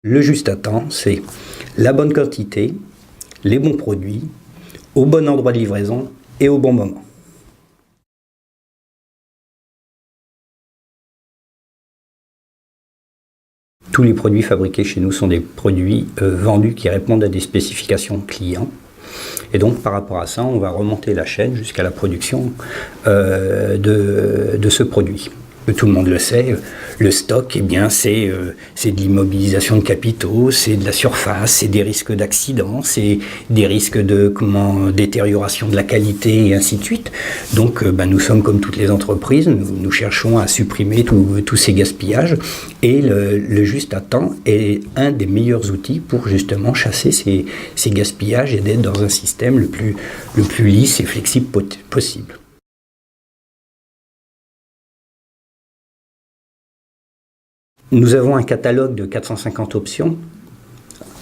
Le juste à temps, c'est la bonne quantité, les bons produits, au bon endroit de livraison et au bon moment. Tous les produits fabriqués chez nous sont des produits vendus qui répondent à des spécifications clients. Et donc par rapport à ça, on va remonter la chaîne jusqu'à la production de ce produit. Tout le monde le sait, le stock, eh bien, c'est de l'immobilisation de capitaux, c'est de la surface, c'est des risques d'accident, c'est des risques de détérioration de la qualité et ainsi de suite. Donc nous sommes comme toutes les entreprises, nous cherchons à supprimer tous ces gaspillages et le juste à temps est un des meilleurs outils pour justement chasser ces gaspillages et d'être dans un système le plus lisse et flexible possible. Nous avons un catalogue de 450 options.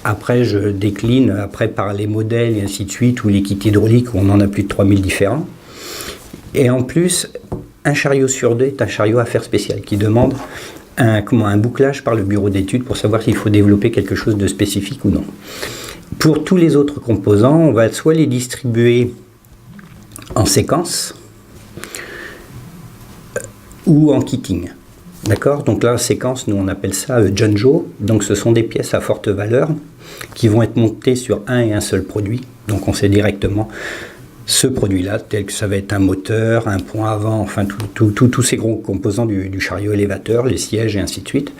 Après, je décline par les modèles et ainsi de suite, ou les kits hydrauliques où on en a plus de 3000 différents. Et en plus, un chariot sur deux est un chariot à affaires spéciales qui demande un bouclage par le bureau d'études pour savoir s'il faut développer quelque chose de spécifique ou non. Pour tous les autres composants, on va soit les distribuer en séquence ou en kitting. D'accord? Donc là, séquence, nous on appelle ça Junjo. Donc ce sont des pièces à forte valeur qui vont être montées sur un et un seul produit. Donc on sait directement ce produit-là, tel que ça va être un moteur, un pont avant, enfin tous ces gros composants du chariot élévateur, les sièges et ainsi de suite,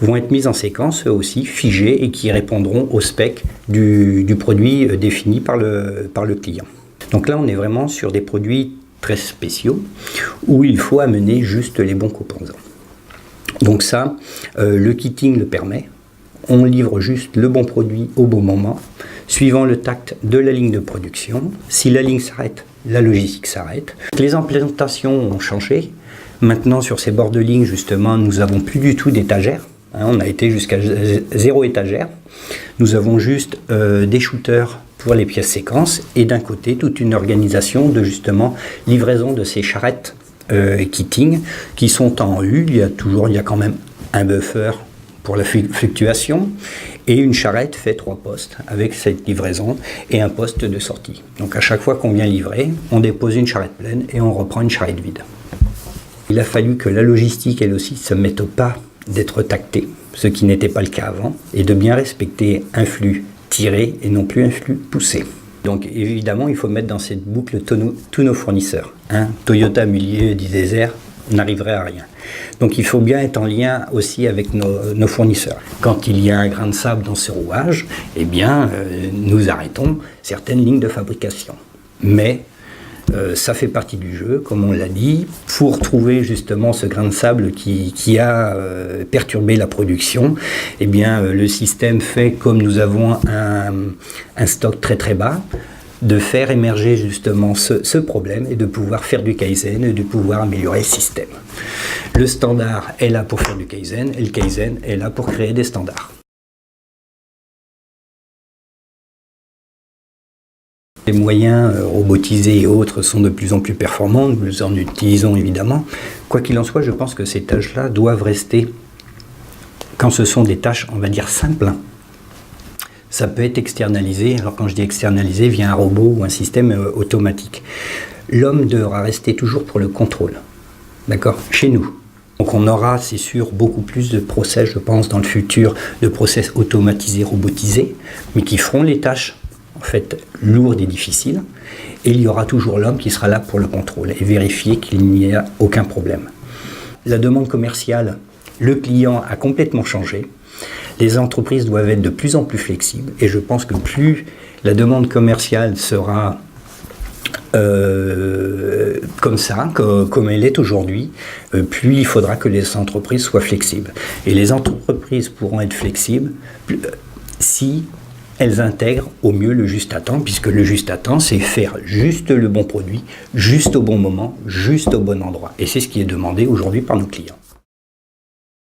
vont être mis en séquence, eux aussi, figés et qui répondront au spec du produit défini par le client. Donc là, on est vraiment sur des produits très spéciaux où il faut amener juste les bons composants. Donc ça, le kitting le permet. On livre juste le bon produit au bon moment, suivant le tact de la ligne de production. Si la ligne s'arrête, la logistique s'arrête. Les implémentations ont changé. Maintenant, sur ces bords de ligne, justement, nous n'avons plus du tout d'étagères. On a été jusqu'à 0 étagère. Nous avons juste des shooters pour les pièces séquences et d'un côté, toute une organisation de justement livraison de ces charrettes kitting qui sont en U. Il y a quand même un buffer pour la fluctuation et une charrette fait 3 postes avec cette livraison et un poste de sortie. Donc à chaque fois qu'on vient livrer, on dépose une charrette pleine et on reprend une charrette vide. Il a fallu que la logistique elle aussi se mette au pas d'être tactée, ce qui n'était pas le cas avant, et de bien respecter un flux tiré et non plus un flux poussé. Donc évidemment, il faut mettre dans cette boucle tous nos fournisseurs. Toyota, milieu du désert n'arriverait à rien. Donc il faut bien être en lien aussi avec nos fournisseurs. Quand il y a un grain de sable dans ce rouage, eh bien, nous arrêtons certaines lignes de fabrication. Mais ça fait partie du jeu, comme on l'a dit, pour trouver justement ce grain de sable qui a perturbé la production. Eh bien, le système fait, comme nous avons un stock très très bas, de faire émerger justement ce problème et de pouvoir faire du Kaizen et de pouvoir améliorer le système. Le standard est là pour faire du Kaizen et le Kaizen est là pour créer des standards. Les moyens robotisés et autres sont de plus en plus performants, nous en utilisons évidemment. Quoi qu'il en soit, je pense que ces tâches-là doivent rester, quand ce sont des tâches, on va dire, simples. Ça peut être externalisé, alors quand je dis externalisé, via un robot ou un système automatique. L'homme devra rester toujours pour le contrôle, d'accord, chez nous. Donc on aura, c'est sûr, beaucoup plus de process, je pense, dans le futur, de process automatisés, robotisés, mais qui feront les tâches en fait lourdes et difficiles, et il y aura toujours l'homme qui sera là pour le contrôle et vérifier qu'il n'y a aucun problème. La demande commerciale, le client a complètement changé. Les entreprises doivent être de plus en plus flexibles et je pense que plus la demande commerciale sera comme ça, comme elle est aujourd'hui, plus il faudra que les entreprises soient flexibles. Et les entreprises pourront être flexibles si elles intègrent au mieux le juste à temps, puisque le juste à temps, c'est faire juste le bon produit, juste au bon moment, juste au bon endroit. Et c'est ce qui est demandé aujourd'hui par nos clients.